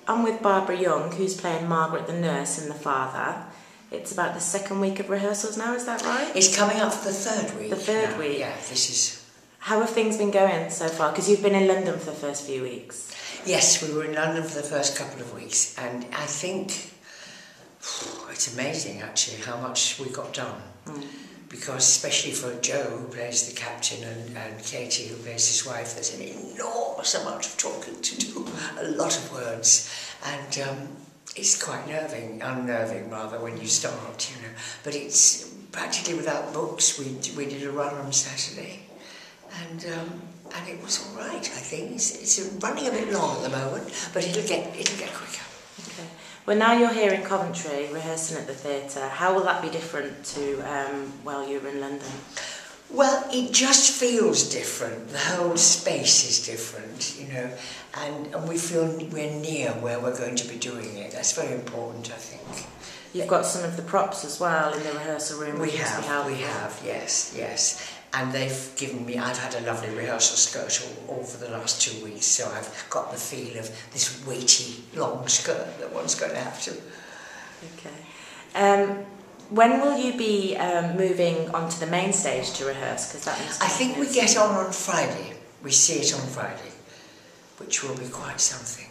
I'm with Barbara Young, who's playing Margaret the nurse and the father. It's about the second week of rehearsals now, is that right? It's coming up for the third week. The third now. week? Yeah, this is... How have things been going so far? Because you've been in London for the first few weeks. Yes, we were in London for the first couple of weeks, and I think it's amazing actually how much we got done. Because especially for Joe, who plays the captain, and Katie, who plays his wife, there's an enormous amount of talking to do, a lot of words, and it's quite unnerving rather, when you start, you know. But it's practically without books. We did a run on Saturday, and it was all right. I think it's running a bit long at the moment, but it'll get quicker. Okay. Well, now you're here in Coventry, rehearsing at the theatre. How will that be different to while you were in London? Well, it just feels different. The whole space is different, you know, and we feel we're near where we're going to be doing it. That's very important, I think. You've got some of the props as well in the rehearsal room. We have, yes. And they've given me, I've had a lovely rehearsal skirt all for the last 2 weeks, so I've got the feel of this weighty, long skirt that one's going to have to. Okay. When will you be moving onto the main stage to rehearse? Because that I think we get on Friday. We see it on Friday, which will be quite something.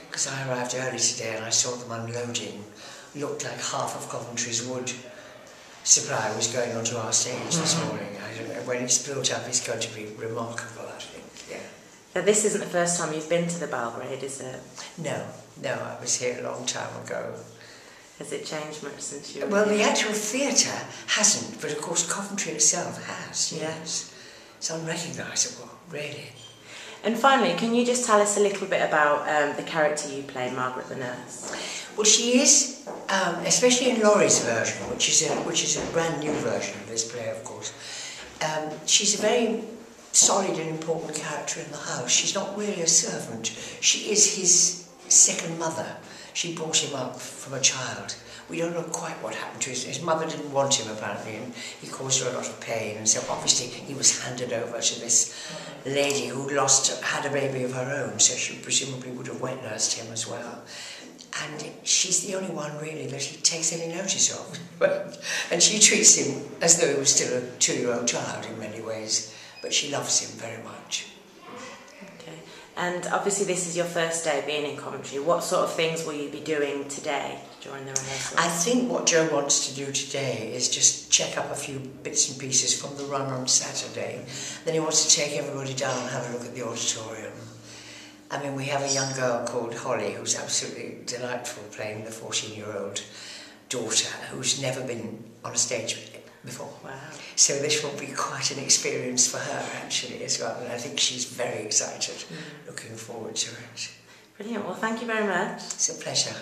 Because I arrived early today and I saw them unloading. Looked like half of Coventry's wood supply was going onto our stage this morning. I don't know, when it's built up, it's going to be remarkable, I think, yeah. Now, this isn't the first time you've been to the Belgrade, is it? No, I was here a long time ago. Has it changed much since you were Well, here? the actual theatre hasn't, but of course Coventry itself has, yes. It's unrecognisable, really. And finally, can you just tell us a little bit about the character you play, Margaret the nurse? Well, she is, especially in Laurie's version, which is a brand new version of this play, of course. She's a very solid and important character in the house. She's not really a servant. She is his second mother. She brought him up from a child. We don't know quite what happened to his mother. Didn't want him apparently, and he caused her a lot of pain. And so obviously he was handed over to this lady who had a baby of her own, so she presumably would have wet nursed him as well. And she's the only one really that he takes any notice of. And she treats him as though he was still a 2-year-old child in many ways, but she loves him very much. Okay. And obviously this is your first day being in Coventry. What sort of things will you be doing today during the rehearsal? I think what Joe wants to do today is just check up a few bits and pieces from the run on Saturday. Then he wants to take everybody down and have a look at the auditorium. I mean, we have a young girl called Holly who's absolutely delightful, playing the 14-year-old daughter who's never been on a stage before. Wow. So this will be quite an experience for her actually as well, and I think she's very excited, looking forward to it. Brilliant. Well, thank you very much. It's a pleasure.